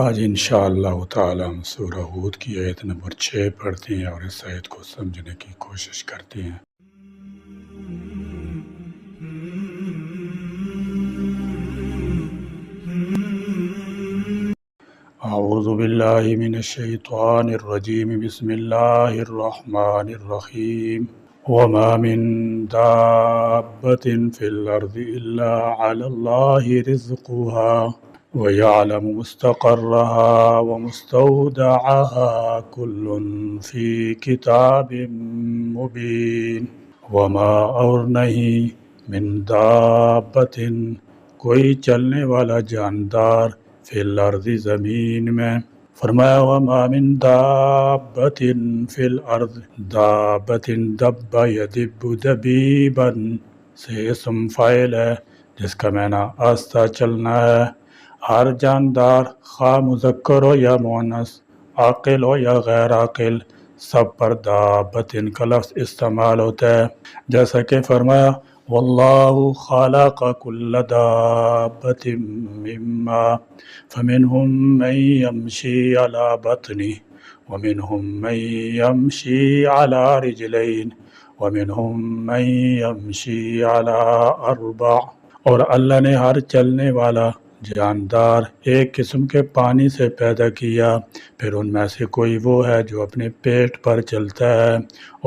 آج انشاءاللہ تعالی ہم سورہ ہود کی آیت نمبر 6 پڑھتے ہیں اور اس آیت کو سمجھنے کی کوشش کرتے ہیں۔ اعوذ باللہ من الشیطان الرجیم، بسم اللہ الرحمن الرحیم۔ وما من دابة في الأرض إلا على الله رزقها ويعلم مستقرها ومستودعها كل في كتاب مبين۔ وما اور نہیں من دابة کوئی چلنے والا جاندار فی الارض زمین میں، فرمایا وما من دابۃ فی الارض، دابۃ دب یدب دبیبا سے اسم فاعل ہے جس کا معنی آہستہ چلنا ہے۔ ہر جاندار خواہ مذکر ہو یا مؤنث، عاقل ہو یا غیر عاقل، سب پر دابۃ کا لفظ استعمال ہوتا ہے، جیسا کہ فرمایا واللہ خلق کل دابۃ من ماء فمنهم من يمشي على بطنه ومنهم من يمشي على رجلين ومنهم من يمشي على اربع، اور اللہ نے ہر چلنے والا جاندار ایک قسم کے پانی سے پیدا کیا، پھر ان میں سے کوئی وہ ہے جو اپنے پیٹ پر چلتا ہے،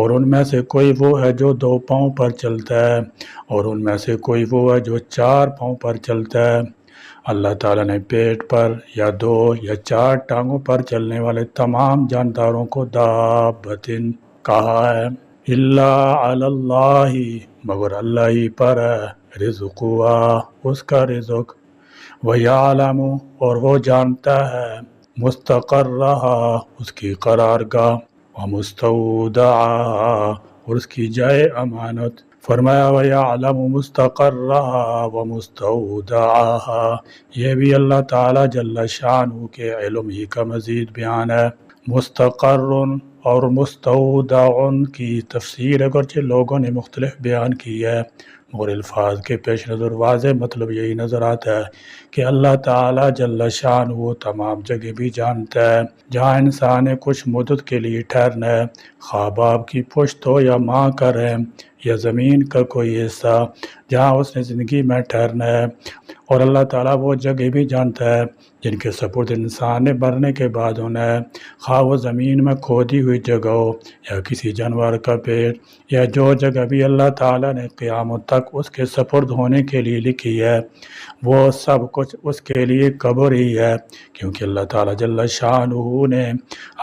اور ان میں سے کوئی وہ ہے جو 2 پاؤں پر چلتا ہے، اور ان میں سے کوئی وہ ہے جو 4 پاؤں پر چلتا ہے۔ اللہ تعالیٰ نے پیٹ پر یا 2 یا 4 ٹانگوں پر چلنے والے تمام جانداروں کو دابۃ کہا ہے۔ الا علی اللہ، مگر اللہ ہی پر ہے، رزقها، اس کا رزق، وَيَعْلَمُ، اور وہ جانتا ہے، مستقرها، اس کی قرارگاہ، ومستودعها، اور اس کی جائے امانت۔ فرمایا وَيَعْلَمُ مستقرها ومستودعها، یہ بھی اللہ تعالیٰ جل شانہ کے علم ہی کا مزید بیان ہے۔ مستقر اور مستودع کی تفسیر اگرچہ لوگوں نے مختلف بیان کی ہے، مگر الفاظ کے پیش نظر واضح مطلب یہی نظر آتا ہے کہ اللہ تعالیٰ جل شانہ وہ تمام جگہ بھی جانتا ہے جہاں انسان نے کچھ مدت کے لیے ٹھہرنا ہے، خواہ باپ کی پشت ہو یا ماں کا رحم یا زمین کا کوئی حصہ جہاں اس نے زندگی میں ٹھہرنا ہے، اور اللہ تعالیٰ وہ جگہ بھی جانتا ہے جن کے سپرد انسان نے مرنے کے بعد ہونا ہے، خواہ وہ زمین میں کھودی ہوئی جگہ ہو یا کسی جانور کا پیٹ، یا جو جگہ بھی اللہ تعالیٰ نے قیامت تک اس کے سپرد ہونے کے لیے لکھی ہے، وہ سب کچھ اس کے لیے قبر ہی ہے، کیونکہ اللہ تعالیٰ جل شانہ نے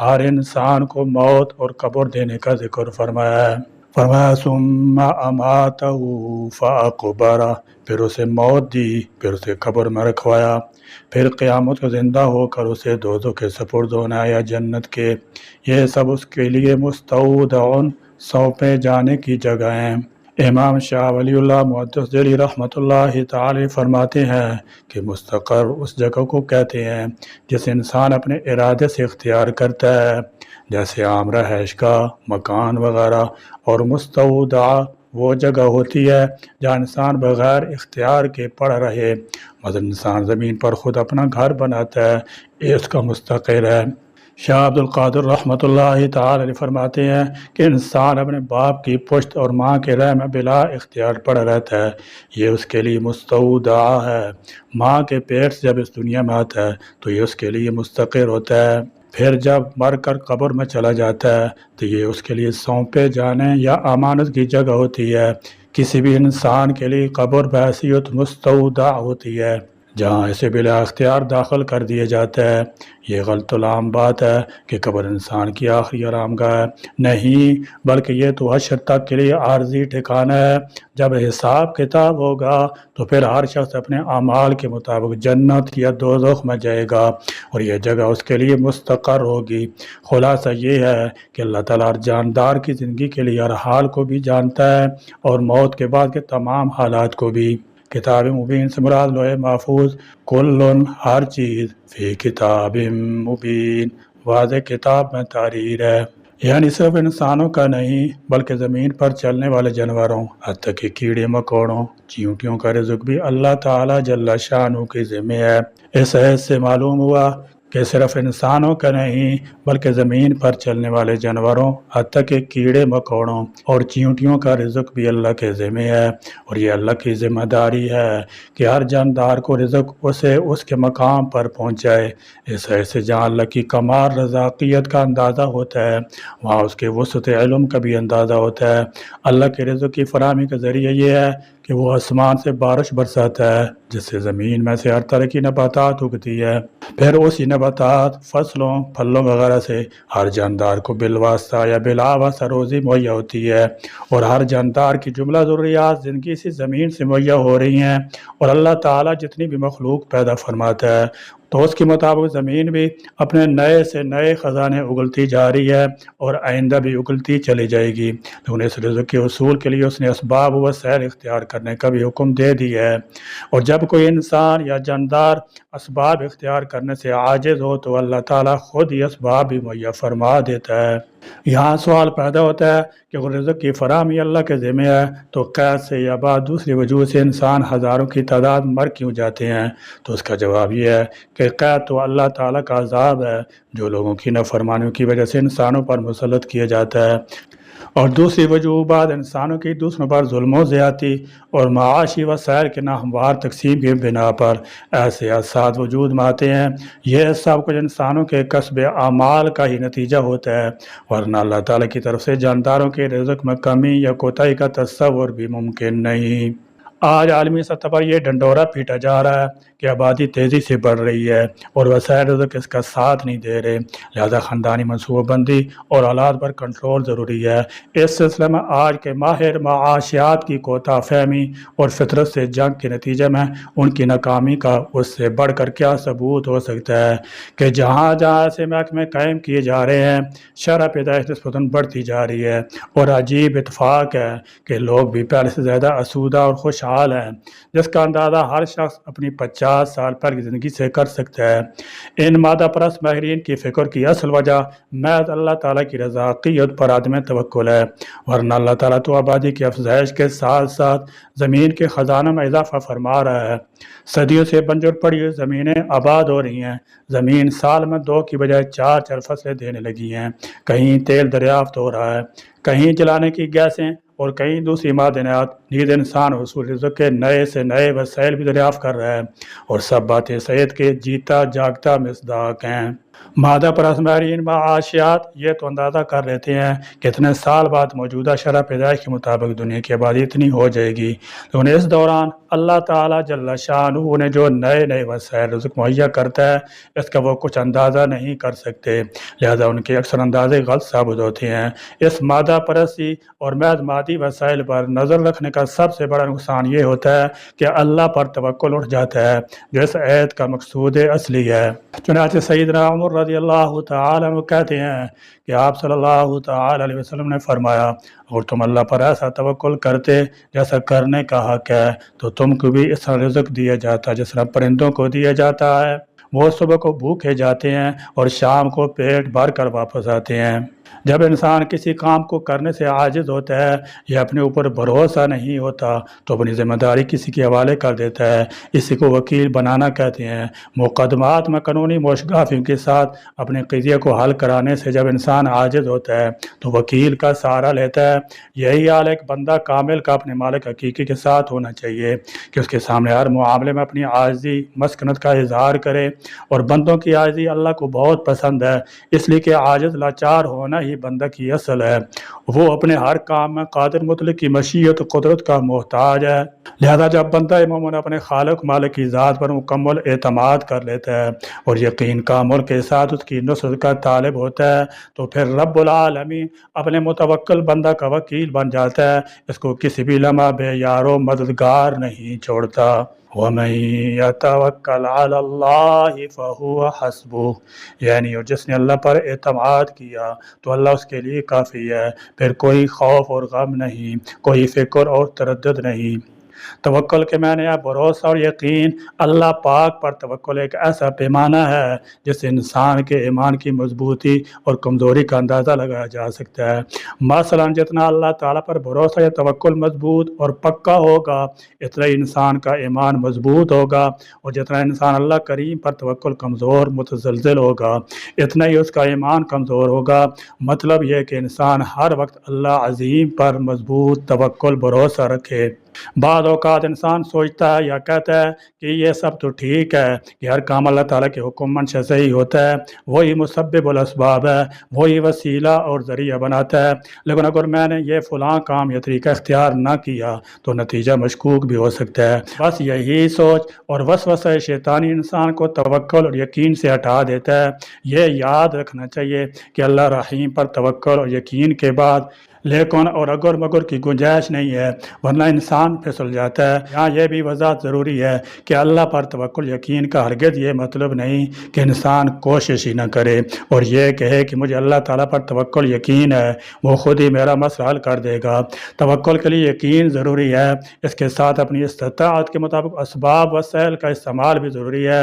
ہر انسان کو موت اور قبر دینے کا ذکر فرمایا ہے۔ فرمایا ثم اماتہ فاقبرہ، پھر اسے موت دی، پھر اسے قبر میں رکھوایا، پھر قیامت کو زندہ ہو کر اسے دوزخ کے سپرد ہونا یا جنت کے، یہ سب اس کے لیے مستودع، سونپے جانے کی جگہ ہیں۔ امام شاہ ولی اللہ محدث دہلوی رحمۃ اللہ تعالی فرماتے ہیں کہ مستقر اس جگہ کو کہتے ہیں جس انسان اپنے ارادے سے اختیار کرتا ہے، جیسے عام رہائش کا مکان وغیرہ، اور مستودع وہ جگہ ہوتی ہے جہاں انسان بغیر اختیار کے پڑ رہے، مثلا انسان زمین پر خود اپنا گھر بناتا ہے، یہ اس کا مستقر ہے۔ شاہ عبد القادر رحمۃ اللہ تعالی علیہ فرماتے ہیں کہ انسان اپنے باپ کی پشت اور ماں کے رحم میں بلا اختیار پڑا رہتا ہے، یہ اس کے لیے مستودع ہے۔ ماں کے پیٹ سے جب اس دنیا میں آتا ہے تو یہ اس کے لیے مستقر ہوتا ہے، پھر جب مر کر قبر میں چلا جاتا ہے تو یہ اس کے لیے سونپے جانے یا امانت کی جگہ ہوتی ہے۔ کسی بھی انسان کے لیے قبر بحیثیت مستودع ہوتی ہے جہاں اسے بلا اختیار داخل کر دیا جاتا ہے۔ یہ غلط العام بات ہے کہ قبر انسان کی آخری آرام گاہ ہے، نہیں، بلکہ یہ تو حشر تک کے لیے عارضی ٹھکانہ ہے۔ جب حساب کتاب ہوگا تو پھر ہر شخص اپنے اعمال کے مطابق جنت یا دوزخ میں جائے گا، اور یہ جگہ اس کے لیے مستقر ہوگی۔ خلاصہ یہ ہے کہ اللہ تعالیٰ ہر جاندار کی زندگی کے لیے ہر حال کو بھی جانتا ہے، اور موت کے بعد کے تمام حالات کو بھی۔ کتاب مبین سے مراد لوح محفوظ، کل، ہر چیز، فی کتاب مبین، واضح کتاب میں تحریر ہے، یعنی صرف انسانوں کا نہیں بلکہ زمین پر چلنے والے جانوروں، حتیٰ کہ کیڑے مکوڑوں، چیونٹیوں کا رزق بھی اللہ تعالیٰ جل شانہ کے ذمہ ہے۔ اس حیث سے معلوم ہوا کہ صرف انسانوں کا نہیں بلکہ زمین پر چلنے والے جانوروں حتیٰ کہ کیڑے مکوڑوں اور چیونٹیوں کا رزق بھی اللہ کے ذمہ ہے، اور یہ اللہ کی ذمہ داری ہے کہ ہر جاندار کو رزق اسے اس کے مقام پر پہنچائے۔ اس ایسے جہاں اللہ کی کمال رزاقیت کا اندازہ ہوتا ہے وہاں اس کے وسعت علم کا بھی اندازہ ہوتا ہے۔ اللہ کے رزق کی فراہمی کا ذریعہ یہ ہے کہ وہ آسمان سے بارش برساتا ہے جس سے زمین میں سے ہر طرح کی نباتات اگتی ہے، پھر اسی نباتات، فصلوں، پھلوں وغیرہ سے ہر جاندار کو بالواسطہ یا بلا واسطہ روزی مہیا ہوتی ہے، اور ہر جاندار کی جملہ ضروریات زندگی اسی زمین سے مہیا ہو رہی ہیں۔ اور اللہ تعالیٰ جتنی بھی مخلوق پیدا فرماتا ہے تو اس کے مطابق زمین بھی اپنے نئے سے نئے خزانے اگلتی جا رہی ہے اور آئندہ بھی اگلتی چلی جائے گی، لیکن اس رزق کے حصول کے لیے اس نے اسباب و وسائل اختیار کرنے کا بھی حکم دے دیا ہے، اور جب کوئی انسان یا جاندار اسباب اختیار کرنے سے عاجز ہو تو اللہ تعالیٰ خود ہی اسباب بھی مہیا فرما دیتا ہے۔ یہاں سوال پیدا ہوتا ہے کہ اگر رزق کی فراہمی اللہ کے ذمہ ہے تو قید سے یا بعد دوسری وجوہ سے انسان ہزاروں کی تعداد مر کیوں جاتے ہیں؟ تو اس کا جواب یہ ہے کہ قید تو اللہ تعالیٰ کا عذاب ہے جو لوگوں کی نافرمانیوں کی وجہ سے انسانوں پر مسلط کیا جاتا ہے، اور دوسری وجوہات انسانوں کی دوسروں پر ظلم و زیادتی اور معاشی وسائل کے ناہموار تقسیم کی بنا پر ایسے حادثات وجود میں آتے ہیں۔ یہ سب کچھ انسانوں کے کسب اعمال کا ہی نتیجہ ہوتا ہے، ورنہ اللہ تعالیٰ کی طرف سے جانداروں کے رزق میں کمی یا کوتاہی کا تصور بھی ممکن نہیں۔ آج عالمی سطح پر یہ ڈنڈورا پیٹا جا رہا ہے کہ آبادی تیزی سے بڑھ رہی ہے اور وسائل رزق اس کا ساتھ نہیں دے رہے، لہذا خاندانی منصوبہ بندی اور حالات پر کنٹرول ضروری ہے۔ اس سلسلے میں آج کے ماہر معاشیات کی کوتاہ فہمی اور فطرت سے جنگ کے نتیجے میں ان کی ناکامی کا اس سے بڑھ کر کیا ثبوت ہو سکتا ہے کہ جہاں جہاں ایسے محکمے قائم کیے جا رہے ہیں شرح پیدائش نسبتاً بڑھتی جا رہی ہے، اور عجیب اتفاق ہے کہ لوگ بھی پہلے سے زیادہ آسودہ اور خوشحال ہیں، جس کا اندازہ ہر شخص اپنی 50 سال پہلے کی زندگی سے کر سکتا ہے۔ ان مادہ پرست ماہرین کی فکر کی اصل وجہ محض اللہ تعالیٰ کی رضاقیت پر عدم توکل ہے، ورنہ اللہ تعالیٰ تو آبادی کی افزائش کے ساتھ ساتھ زمین کے خزانوں میں اضافہ فرما رہا ہے۔ صدیوں سے بنجر پڑی ہوئی زمینیں آباد ہو رہی ہیں، زمین سال میں 2 کی بجائے 4 فصلیں دینے لگی ہیں، کہیں تیل دریافت ہو رہا ہے، کہیں جلانے کی گیسیں اور کہیں دوسری معدنیات، نیز انسان حصول رزق کے نئے سے نئے وسائل بھی دریافت کر رہا ہے، اور سب باتیں صحت کے جیتا جاگتا مصداق ہیں۔ مادہ پرست ماہرین معاشیات یہ تو اندازہ کر لیتے ہیں کہ اتنے سال بعد موجودہ شرح پیدائش کے مطابق دنیا کی آبادی اتنی ہو جائے گی، لیکن اس دوران اللہ تعالیٰ جل شانہ نے جو نئے نئے وسائل رزق مہیا کرتا ہے اس کا وہ کچھ اندازہ نہیں کر سکتے، لہذا ان کے اکثر اندازے غلط ثابت ہوتے ہیں۔ اس مادہ پرستی اور محض مادی وسائل پر نظر رکھنے کا سب سے بڑا نقصان یہ ہوتا ہے کہ اللہ پر توکل اٹھ جاتا ہے جو اس آیت کا مقصود اصلی ہے۔ چنانچہ سیدنا عمر رضی اللہ تعالیٰ عنہ کہتے ہیں کہ آپ صلی اللہ تعالیٰ علیہ وسلم نے فرمایا اور تم اللہ پر ایسا توکل کرتے جیسا کرنے کا حق ہے تو تم کو بھی اس طرح رزق دیا جاتا جس طرح پرندوں کو دیا جاتا ہے، وہ صبح کو بھوکے جاتے ہیں اور شام کو پیٹ بھر کر واپس آتے ہیں۔ جب انسان کسی کام کو کرنے سے عاجز ہوتا ہے یا اپنے اوپر بھروسہ نہیں ہوتا تو اپنی ذمہ داری کسی کے حوالے کر دیتا ہے، اسی کو وکیل بنانا کہتے ہیں۔ مقدمات میں قانونی موشگافیوں کے ساتھ اپنے قضیے کو حل کرانے سے جب انسان عاجز ہوتا ہے تو وکیل کا سہارا لیتا ہے۔ یہی حال ایک بندہ کامل کا اپنے مالک حقیقی کے ساتھ ہونا چاہیے کہ اس کے سامنے ہر معاملے میں اپنی عاجزی مسکنت کا اظہار کرے، اور بندوں کی عاجزی اللہ کو بہت پسند ہے، اس لیے کہ عاجز لاچار ہونا ہی بندہ کی اصل ہے، وہ اپنے ہر کام میں قادر مطلق کی مشیت و قدرت کا محتاج ہے۔ لہذا جب بندہ عموماً اپنے خالق مالک کی ذات پر مکمل اعتماد کر لیتا ہے اور یقین کامل کے ساتھ اس کی نصرت کا طالب ہوتا ہے تو پھر رب العالمین اپنے متوکل بندہ کا وکیل بن جاتا ہے، اس کو کسی بھی لمحہ بے یار و مددگار نہیں چھوڑتا۔ وَمَن يَتَوَكَّلْ عَلَى اللَّهِ فَهُوَ حَسْبُهُ، یعنی اور جس نے اللہ پر اعتماد کیا تو اللہ اس کے لیے کافی ہے، پھر کوئی خوف اور غم نہیں، کوئی فکر اور تردد نہیں۔ توکل کے معنی ہے بھروسہ اور یقین۔ اللہ پاک پر توکل ایک ایسا پیمانہ ہے جس سے انسان کے ایمان کی مضبوطی اور کمزوری کا اندازہ لگایا جا سکتا ہے۔ مثلا جتنا اللہ تعالیٰ پر بھروسہ یا توکل مضبوط اور پکا ہوگا اتنا ہی انسان کا ایمان مضبوط ہوگا، اور جتنا انسان اللہ کریم پر توکل کمزور متزلزل ہوگا اتنا ہی اس کا ایمان کمزور ہوگا۔ مطلب یہ کہ انسان ہر وقت اللہ عظیم پر مضبوط توکل بھروسہ رکھے۔ بعض اوقات انسان سوچتا ہے یا کہتا ہے کہ یہ سب تو ٹھیک ہے کہ ہر کام اللہ تعالیٰ کے حکم منشا سے ہی ہوتا ہے، وہی مسبب الاسباب ہے، وہی وسیلہ اور ذریعہ بناتا ہے، لیکن اگر میں نے یہ فلاں کام یا طریقہ اختیار نہ کیا تو نتیجہ مشکوک بھی ہو سکتا ہے۔ بس یہی سوچ اور وسوسہ شیطانی انسان کو توکل اور یقین سے ہٹا دیتا ہے۔ یہ یاد رکھنا چاہیے کہ اللہ رحیم پر توکل اور یقین کے بعد لیکن اور اگر مگر کی گنجائش نہیں ہے، ورنہ انسان پھسل جاتا ہے۔ یہاں یہ بھی وضاحت ضروری ہے کہ اللہ پر توکل یقین کا ہرگز یہ مطلب نہیں کہ انسان کوشش ہی نہ کرے اور یہ کہے کہ مجھے اللہ تعالیٰ پر توکل یقین ہے، وہ خود ہی میرا مسئلہ حل کر دے گا۔ توکل کے لیے یقین ضروری ہے، اس کے ساتھ اپنی استطاعت کے مطابق اسباب وسائل کا استعمال بھی ضروری ہے۔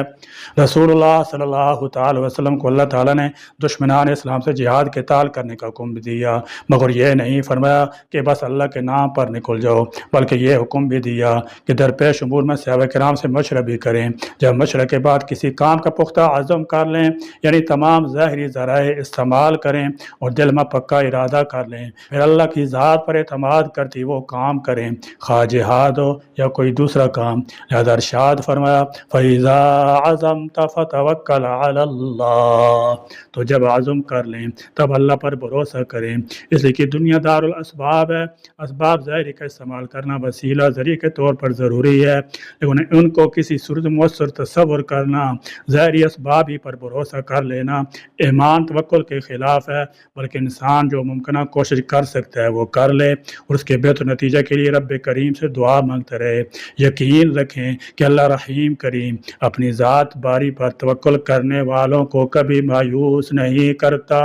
رسول اللہ صلی اللہ تعالی وسلم کو اللہ تعالیٰ نے دشمنان اسلام سے جہاد قتال کرنے کا حکم بھی دیا، مگر یہ نہیں فرمایا کہ بس اللہ کے نام پر نکل جاؤ، بلکہ یہ حکم بھی دیا کہ درپیش امور میں صحابہ کرام سے مشورہ بھی کریں۔ جب مشورہ کے بعد کسی کام کا پختہ عزم کر لیں، یعنی تمام ظاہری ذرائع استعمال کریں اور دل میں پکا ارادہ کر لیں، پھر اللہ کی ذات پر اعتماد کرتی وہ کام کریں، خواہ جہاد ہو یا کوئی دوسرا کام۔ لہذا ارشاد فرمایا فَإِذَا عَزَمْتَ فَتَوَكَّلْ عَلَى اللَّهِ، تو جب عزم کر لیں تب اللہ پر بھروسہ کریں۔ اس لیے کہ دنیا دار الاسباب ہے، اسباب ظاہری کا استعمال کرنا وسیلہ ذریعے کے طور پر ضروری ہے، لیکن ان کو کسی صورت مؤثر تصور کرنا، ظاہری اسباب ہی پر بھروسہ کر لینا ایمان توکل کے خلاف ہے، بلکہ انسان جو ممکنہ کوشش کر سکتا ہے وہ کر لے اور اس کے بہتر نتیجہ کے لیے رب کریم سے دعا مانگتا رہے۔ یقین رکھیں کہ اللہ رحیم کریم اپنی ذات باری پر توکل کرنے والوں کو کبھی مایوس نہیں کرتا۔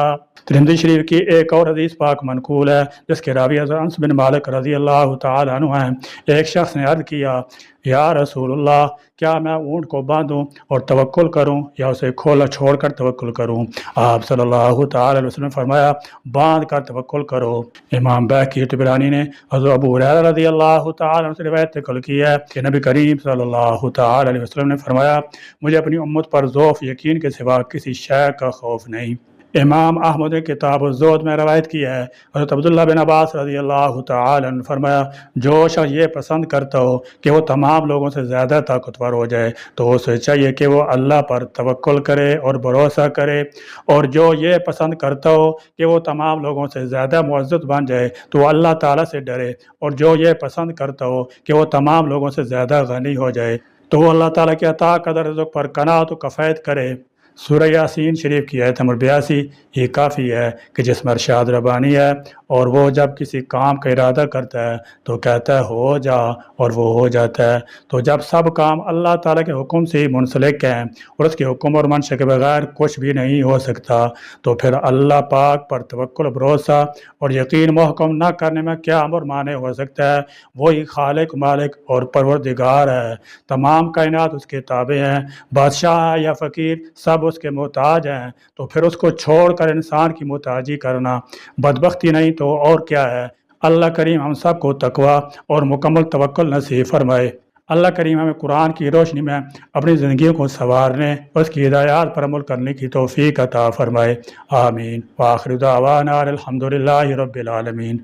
ترمذی شریف کی ایک اور حدیث پاک منقول ہے جس کے راوی حضرت انس بن مالک رضی اللہ تعالی عنہ ہیں۔ ایک شخص نے عرض کیا یا رسول اللہ، کیا میں اونٹ کو باندھوں اور توکل کروں یا اسے کھولا چھوڑ کر توکل کروں؟ آپ صلی اللہ تعالی علیہ وسلم نے فرمایا باندھ کر توکل کرو۔ امام بہقی طبرانی نے حضرت ابو ہریرہ رضی اللہ تعالی عنہ سے روایت نقل کی ہے کہ نبی کریم صلی اللہ تعالی علیہ وسلم نے فرمایا مجھے اپنی امت پر ذوف یقین کے سوا کسی شے کا خوف نہیں۔ امام احمد نے کتاب الزہد میں روایت کی ہے، حضرت عبداللہ بن عباس رضی اللہ تعالی عنہ فرمایا جو شخص یہ پسند کرتا ہو کہ وہ تمام لوگوں سے زیادہ طاقتور ہو جائے تو اسے چاہیے کہ وہ اللہ پر توکل کرے اور بھروسہ کرے، اور جو یہ پسند کرتا ہو کہ وہ تمام لوگوں سے زیادہ معزز بن جائے تو وہ اللہ تعالیٰ سے ڈرے، اور جو یہ پسند کرتا ہو کہ وہ تمام لوگوں سے زیادہ غنی ہو جائے تو وہ اللہ تعالیٰ کی عطا قدر رزق پر قناعت و کفایت کرے۔ سورہ یاسین شریف کی آیت نمبر 82 یہ کافی ہے کہ جس میں ارشاد ربانی ہے اور وہ جب کسی کام کا ارادہ کرتا ہے تو کہتا ہے ہو جا اور وہ ہو جاتا ہے۔ تو جب سب کام اللہ تعالیٰ کے حکم سے ہی منسلک ہیں اور اس کے حکم اور منشا کے بغیر کچھ بھی نہیں ہو سکتا تو پھر اللہ پاک پر توکل بھروسہ اور یقین محکم نہ کرنے میں کیا امر مانے ہو سکتا ہے؟ وہی خالق مالک اور پروردگار ہے، تمام کائنات اس کے تابع ہیں، بادشاہ یا فقیر سب اس کے محتاج ہیں، تو پھر اس کو چھوڑ کر انسان کی محتاجی کرنا بدبختی نہیں تو اور کیا ہے؟ اللہ کریم ہم سب کو تقوی اور مکمل توکل نصیب فرمائے۔ اللہ کریم ہمیں قرآن کی روشنی میں اپنی زندگیوں کو سنوارنے اور اس کی ہدایات پر عمل کرنے کی توفیق عطا فرمائے، آمین۔ وآخر دعوانا الحمدللہ رب العالمین۔